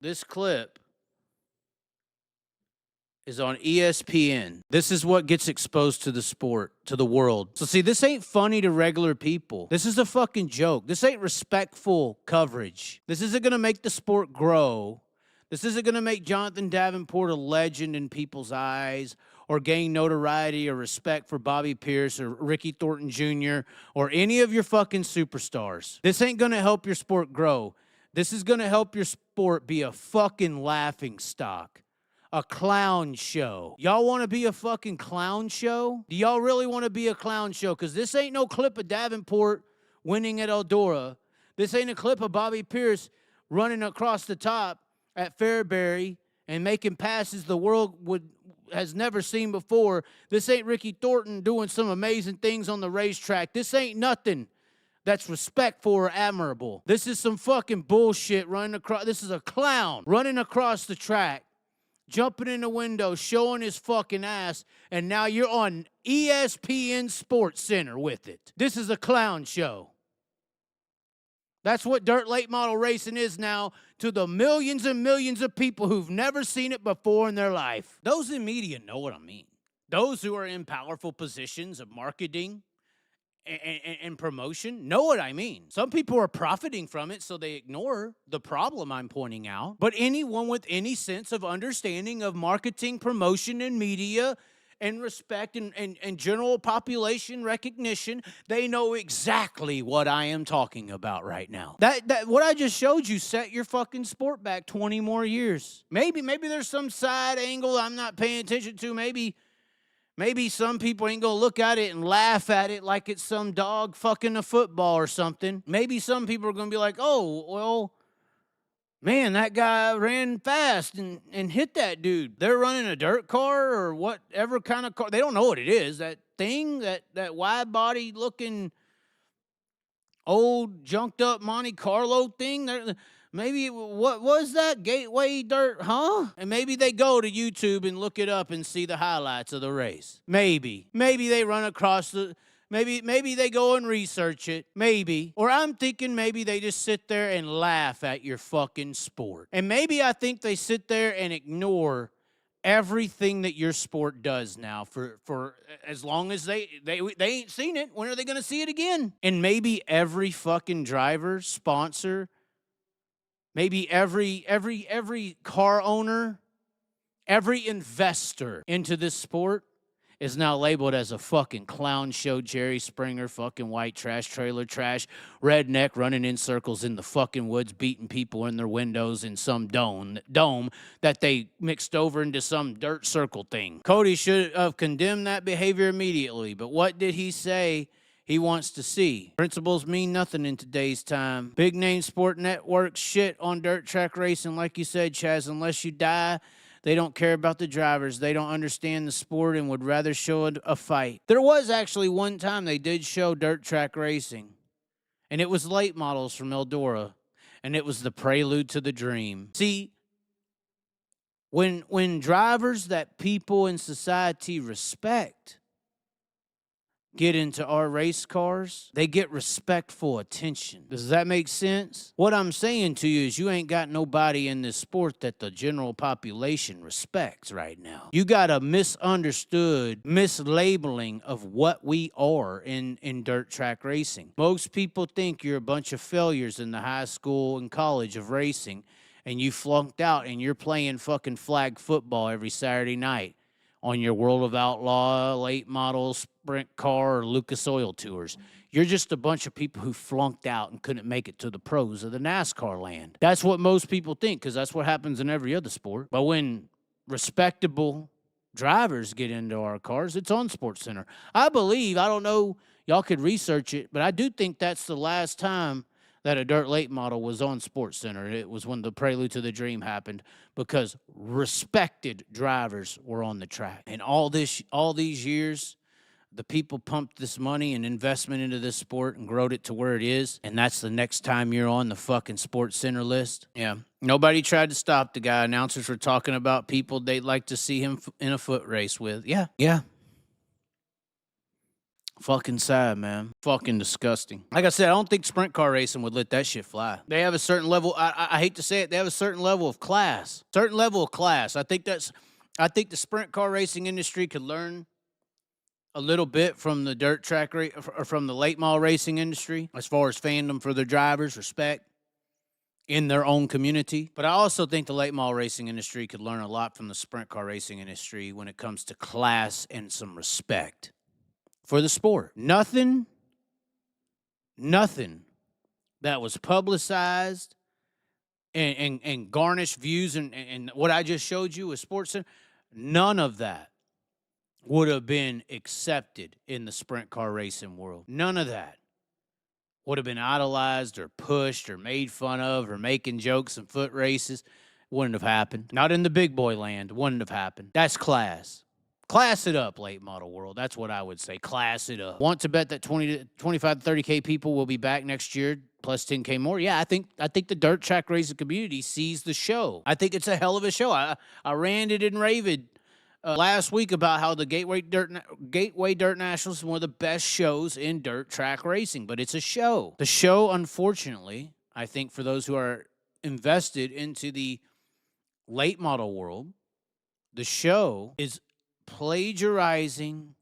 This clip is on ESPN. This is what gets exposed to the sport, to the world. So see, this ain't funny to regular people. This is a fucking joke. This ain't respectful coverage. This isn't going to make the sport grow. This isn't going to make Jonathan Davenport a legend in people's eyes or gain notoriety or respect for Bobby Pierce or Ricky Thornton Jr. or any of your fucking superstars. This ain't going to help your sport grow. This is going to help your sport be a fucking laughing stock. A clown show. Y'all want to be a fucking clown show? Do y'all really want to be a clown show? Because this ain't no clip of Davenport winning at Eldora. This ain't a clip of Bobby Pierce running across the top at Fairbury and making passes the world has never seen before. This ain't Ricky Thornton doing some amazing things on the racetrack. This ain't nothing that's respectful or admirable. This is some fucking bullshit running across. This is a clown running across the track, jumping in the window, showing his fucking ass, and now you're on ESPN SportsCenter with it. This is a clown show. That's what dirt late model racing is now to the millions and millions of people who've never seen it before in their life. Those in media know what I mean. Those who are in powerful positions of marketing and promotion know what I mean. Some people are profiting from it, so they ignore the problem I'm pointing out. But anyone with any sense of understanding of marketing, promotion, and media and respect and general population recognition, they know exactly what I am talking about right now. That what I just showed you set your fucking sport back 20 more years. Maybe there's some side angle I'm not paying attention to. Maybe some people ain't going to look at it and laugh at it like it's some dog fucking a football or something. Maybe some people are going to be like, oh, well, man, that guy ran fast and hit that dude. They're running a dirt car or whatever kind of car. They don't know what it is. That thing, that wide-body looking old junked up Monte Carlo thing. Maybe, what was that? Gateway Dirt, huh? And maybe they go to YouTube and look it up and see the highlights of the race. Maybe they run across the, maybe they go and research it. Maybe. Or I'm thinking maybe they just sit there and laugh at your fucking sport. And maybe I think they sit there and ignore everything that your sport does now for as long as they ain't seen it. When are they going to see it again? And maybe every fucking driver, sponsor, maybe every car owner, every investor into this sport is now labeled as a fucking clown show, Jerry Springer, fucking white trash, trailer trash, redneck running in circles in the fucking woods, beating people in their windows in some dome that they mixed over into some dirt circle thing. Cody should have condemned that behavior immediately, but what did he say he wants to see? Principles mean nothing in today's time. Big name sport networks shit on dirt track racing, like you said, Chaz. Unless you die, they don't care about the drivers. They don't understand the sport and would rather show a fight. There was actually one time they did show dirt track racing, and it was late models from Eldora, and it was the prelude to the dream. See, when drivers that people in society respect get into our race cars, they get respectful attention. Does that make sense? What I'm saying to you is you ain't got nobody in this sport that the general population respects right now. You got a misunderstood mislabeling of what we are in dirt track racing. Most people think you're a bunch of failures in the high school and college of racing, and you flunked out and you're playing fucking flag football every Saturday night on your World of Outlaw, late model, sprint car, or Lucas Oil tours. You're just a bunch of people who flunked out and couldn't make it to the pros of the NASCAR land. That's what most people think, because that's what happens in every other sport. But when respectable drivers get into our cars, it's on SportsCenter. I believe, I don't know, y'all could research it, but I do think that's the last time that a dirt late model was on SportsCenter. It was when the prelude to the dream happened, because respected drivers were on the track. And all these years, the people pumped this money and investment into this sport and growed it to where it is. And that's the next time you're on the fucking SportsCenter list. Yeah. Nobody tried to stop the guy. Announcers were talking about people they'd like to see him in a foot race with. Yeah. Fucking sad, man. Fucking disgusting. Like I said, I don't think sprint car racing would let that shit fly. They have a certain level, I hate to say it, they have a certain level of class. Certain level of class. I think the sprint car racing industry could learn a little bit from the dirt track or from the late model racing industry as far as fandom for their drivers, respect in their own community. But I also think the late model racing industry could learn a lot from the sprint car racing industry when it comes to class and some respect for the sport. Nothing that was publicized and garnished views and what I just showed you with SportsCenter, none of that would have been accepted in the sprint car racing world. None of that would have been idolized or pushed or made fun of or making jokes and foot races. Wouldn't have happened. Not in the big boy land. Wouldn't have happened. That's class. Class it up, late model world. That's what I would say. Class it up. Want to bet that 25 to 30K people will be back next year, plus 10K more? Yeah, I think the dirt track racing community sees the show. I think it's a hell of a show. I ranted and raved last week about how the Gateway Dirt Nationals is one of the best shows in dirt track racing, but it's a show. The show, unfortunately, I think for those who are invested into the late model world, the show is plagiarizing,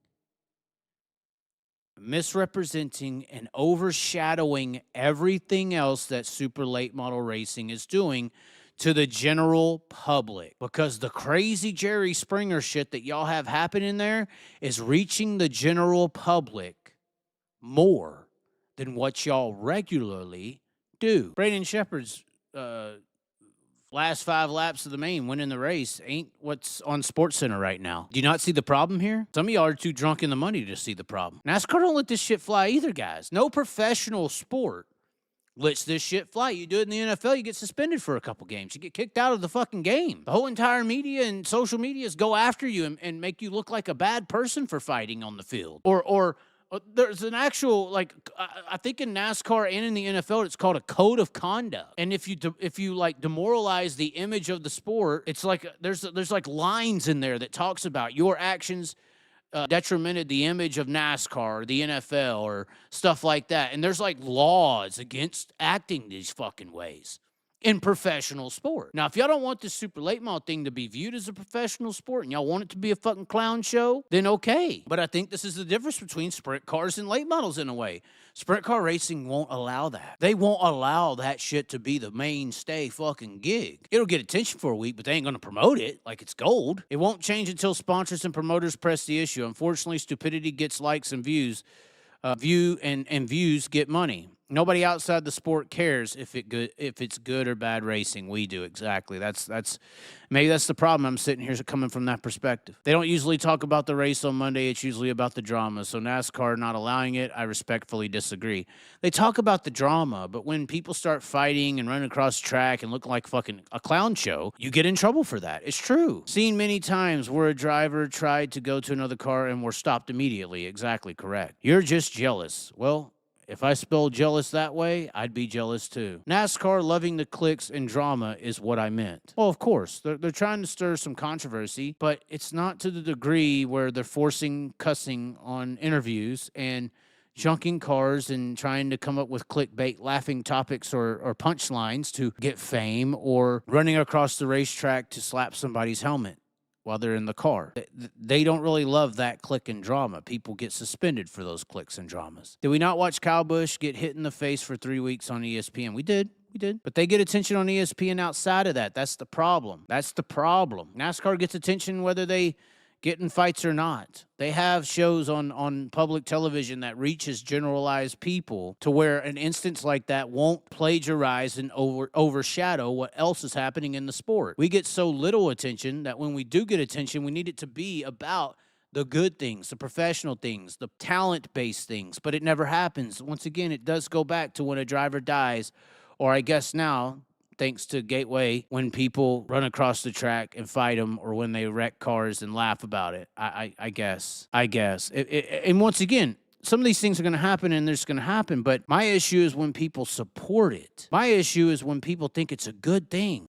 misrepresenting, and overshadowing everything else that super late model racing is doing to the general public. Because the crazy Jerry Springer shit that y'all have happening there is reaching the general public more than what y'all regularly do. Braden Shepard's last 5 laps of the main, winning the race, ain't what's on SportsCenter right now. Do you not see the problem here? Some of y'all are too drunk in the money to see the problem. NASCAR don't let this shit fly either, guys. No professional sport lets this shit fly. You do it in the NFL, you get suspended for a couple games. You get kicked out of the fucking game. The whole entire media and social medias go after you and make you look like a bad person for fighting on the field. Or there's an actual, like, I think in NASCAR and in the NFL, it's called a code of conduct. And if you like demoralize the image of the sport, it's like there's like lines in there that talks about your actions detrimented the image of NASCAR or the NFL or stuff like that. And there's like laws against acting these fucking ways in professional sport. Now, if y'all don't want this super late model thing to be viewed as a professional sport and y'all want it to be a fucking clown show, then okay. But I think this is the difference between sprint cars and late models in a way. Sprint car racing won't allow that. They won't allow that shit to be the mainstay fucking gig. It'll get attention for a week, but they ain't gonna promote it like it's gold. It won't change until sponsors and promoters press the issue. Unfortunately, stupidity gets likes and views. Views get money. Nobody outside the sport cares if it's good or bad racing. We do, exactly. Maybe that's the problem. I'm sitting here coming from that perspective. They don't usually talk about the race on Monday. It's usually about the drama. So NASCAR not allowing it, I respectfully disagree. They talk about the drama, but when people start fighting and running across the track and looking like fucking a clown show, you get in trouble for that. It's true. Seen many times where a driver tried to go to another car and were stopped immediately. Exactly correct. You're just jealous. Well, if I spelled jealous that way, I'd be jealous too. NASCAR loving the clicks and drama is what I meant. Well, of course, they're trying to stir some controversy, but it's not to the degree where they're forcing cussing on interviews and junking cars and trying to come up with clickbait laughing topics or punchlines to get fame, or running across the racetrack to slap somebody's helmet while they're in the car. They don't really love that click and drama. People get suspended for those clicks and dramas. Did we not watch Kyle Busch get hit in the face for 3 weeks on ESPN? We did. But they get attention on ESPN outside of that. That's the problem. NASCAR gets attention whether they get in fights or not. They have shows on public television that reaches generalized people to where an instance like that won't plagiarize and overshadow what else is happening in the sport. We get so little attention that when we do get attention, we need it to be about the good things, the professional things, the talent-based things, but it never happens. Once again, it does go back to when a driver dies, or I guess now, thanks to Gateway, when people run across the track and fight them, or when they wreck cars and laugh about it. I guess. And once again, some of these things are going to happen and there's going to happen, but my issue is when people support it. My issue is when people think it's a good thing.